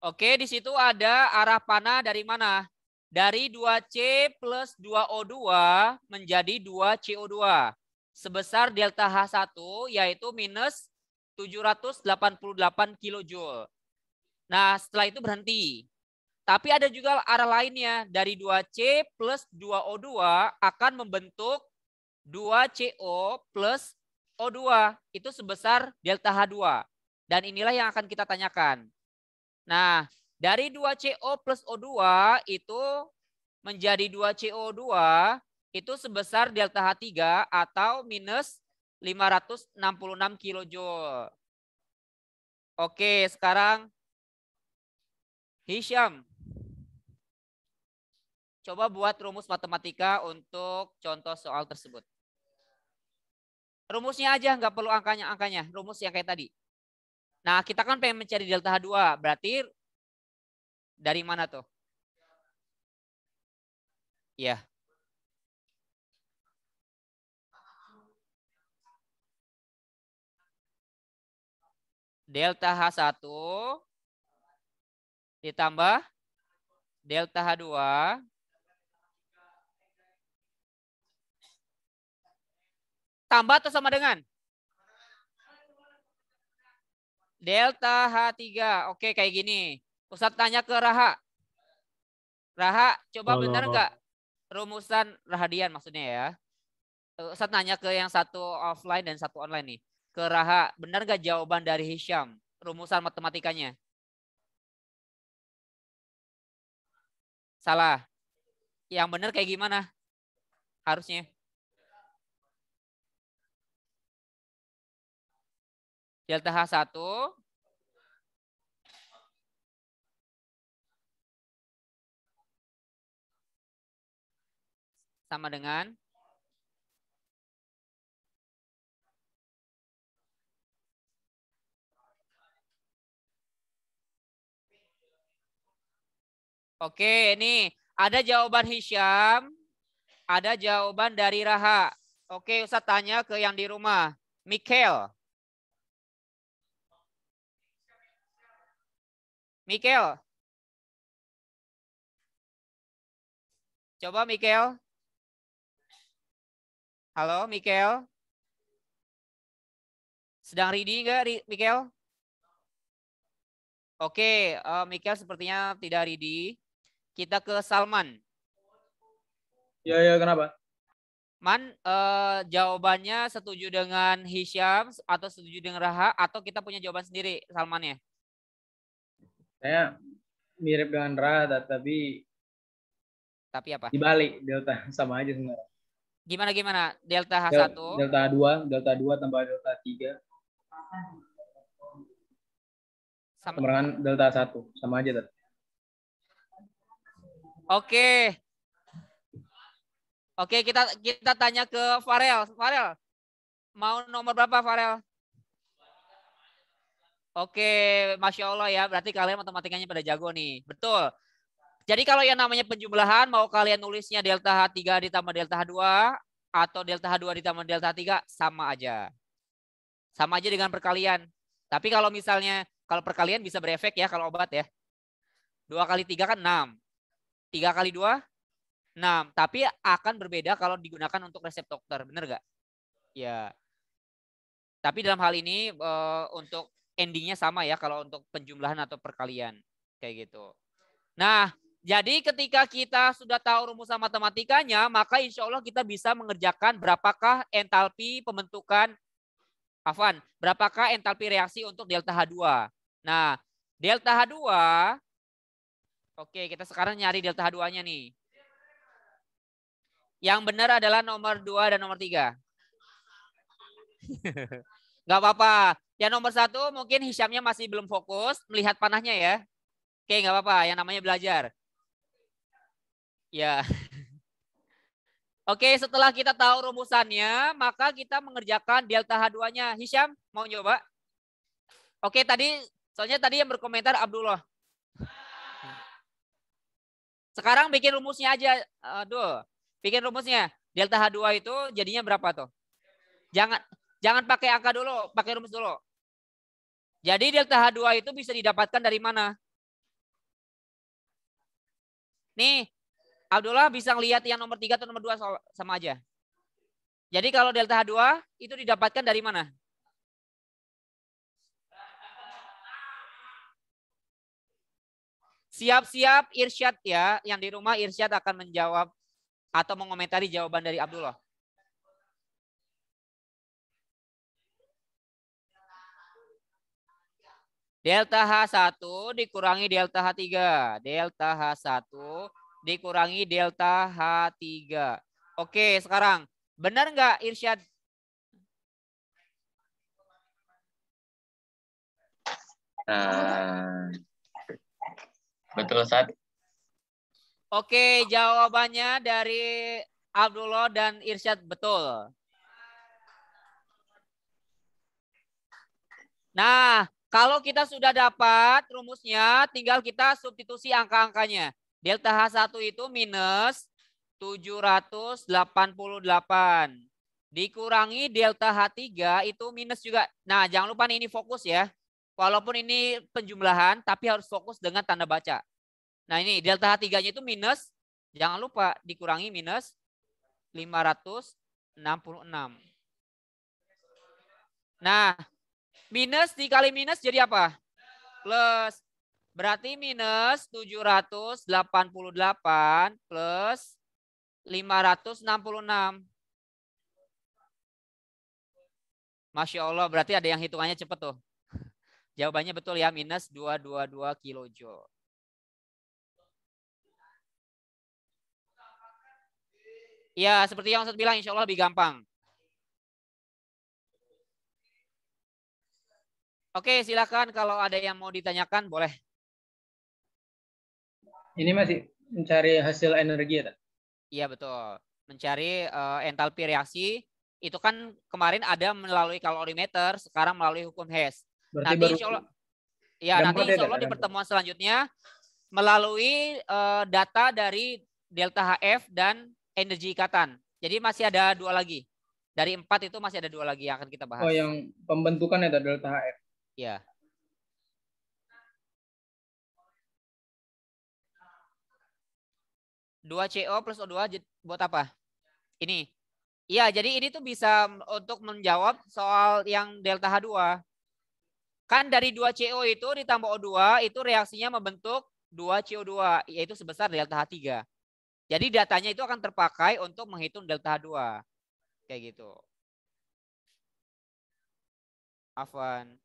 Oke, di situ ada arah panah dari mana? Dari 2C plus 2O2 menjadi 2CO2. Sebesar delta H1 yaitu minus 788 kilojoule. Nah, setelah itu berhenti. Tapi ada juga arah lainnya. Dari 2C plus 2O2 akan membentuk 2CO plus O2. Itu sebesar delta H2. Dan inilah yang akan kita tanyakan. Nah, dari 2CO plus O2 itu menjadi 2CO2 itu sebesar delta H3 atau minus 566 kilojoule. Oke, sekarang Hisham. Coba buat rumus matematika untuk contoh soal tersebut. Rumusnya aja, nggak perlu angkanya. Rumus yang kayak tadi. Nah, kita kan pengen mencari delta H2. Berarti dari mana tuh? Ya. Delta H1 ditambah delta H2 tambah atau sama dengan? Delta H3. Oke, kayak gini. Ustadz tanya ke Raha. Raha, coba benar nggak rumusan Rahadian maksudnya ya? Ustadz nanya ke yang satu offline dan satu online nih. Ke Raha, benar nggak jawaban dari Hisham? Rumusan matematikanya? Salah. Yang benar kayak gimana? Harusnya. Delta H1 sama dengan Oke, ini ada jawaban Hisham, ada jawaban dari Raha. Oke, Ustadz tanya ke yang di rumah. Mikel. Mikel. Coba Mikel. Halo Mikel. Sedang ready nggak Mikel? Oke, Mikel sepertinya tidak ready. Kita ke Salman. Ya, kenapa? Man, jawabannya setuju dengan Hisham atau setuju dengan Raha atau kita punya jawaban sendiri Salman ya? Saya mirip dengan Rada, tapi apa? dibalik delta sama aja sebenarnya. Gimana? Delta H1. Delta 2 tambah delta 3. Sama dengan delta 1, sama aja tadi. Oke. Oke, kita tanya ke Farel. Farel, mau nomor berapa Farel? Oke, Masya Allah ya. Berarti kalian matematikanya pada jago nih. Betul. Jadi kalau yang namanya penjumlahan, mau kalian nulisnya delta H3 ditambah delta H2 atau delta H2 ditambah delta H3, sama aja. Sama aja dengan perkalian. Tapi kalau misalnya, kalau perkalian bisa berefek ya kalau obat ya. 2 kali 3 kan 6. 3 kali 2, 6. Tapi akan berbeda kalau digunakan untuk resep dokter. Bener nggak? Ya. Tapi dalam hal ini untuk endingnya sama ya kalau untuk penjumlahan atau perkalian. Kayak gitu. Nah, jadi ketika kita sudah tahu rumusan matematikanya, maka insya Allah kita bisa mengerjakan berapakah entalpi pembentukan, berapakah entalpi reaksi untuk delta H2. Nah, delta H2, oke kita sekarang nyari delta H2-nya nih. Yang benar adalah nomor 2 dan nomor 3. Nggak apa-apa. Yang nomor 1 mungkin Hishamnya masih belum fokus melihat panahnya ya. Oke, nggak apa-apa. Yang namanya belajar. Ya. Oke, setelah kita tahu rumusannya, maka kita mengerjakan delta H2-nya. Hisham, mau coba? Oke, soalnya tadi yang berkomentar Abdullah. Sekarang bikin rumusnya aja. Aduh, bikin rumusnya. Delta H2 itu jadinya berapa tuh? Jangan pakai angka dulu, pakai rumus dulu. Jadi delta H2 itu bisa didapatkan dari mana? Nih, Abdullah bisa ngelihat yang nomor 3 atau nomor 2 sama aja. Jadi kalau delta H2 itu didapatkan dari mana? Siap-siap Irsyad ya, yang di rumah Irsyad akan menjawab atau mengomentari jawaban dari Abdullah. Delta H1 dikurangi delta H3. Delta H1 dikurangi delta H3. Oke, sekarang benar nggak Irsyad? Betul, Ustaz. Oke, jawabannya dari Abdullah dan Irsyad betul. Nah, kalau kita sudah dapat rumusnya, tinggal kita substitusi angka-angkanya. Delta H1 itu minus 788. Dikurangi delta H3 itu minus juga. Nah, jangan lupa nih, ini fokus ya. Walaupun ini penjumlahan, tapi harus fokus dengan tanda baca. Nah, ini delta H3-nya itu minus, jangan lupa dikurangi minus 566. Nah, minus dikali minus jadi apa? Plus. Berarti minus 788 plus 566. Masya Allah, berarti ada yang hitungannya cepet tuh. Jawabannya betul ya, minus 222 kilojoule. Ya, seperti yang Ustaz bilang, insya Allah lebih gampang. Oke, silakan kalau ada yang mau ditanyakan, boleh. Ini masih mencari hasil energi ya? Iya, betul. Mencari entalpi reaksi. Itu kan kemarin ada melalui kalorimeter, sekarang melalui hukum Hess. Berarti Nanti baru insya Allah, ya nanti insya Allah di pertemuan selanjutnya melalui data dari delta HF dan energi ikatan. Jadi masih ada 2 lagi. Dari 4 itu masih ada 2 lagi yang akan kita bahas. Oh, yang pembentukan ada delta HF. Ya. Dua CO plus O2 buat apa? Ini. Iya, jadi ini tuh bisa untuk menjawab soal yang delta H2. Kan dari 2 CO itu ditambah O2 itu reaksinya membentuk 2 CO2 yaitu sebesar delta H3. Jadi datanya itu akan terpakai untuk menghitung delta H2. Kayak gitu. Afwan.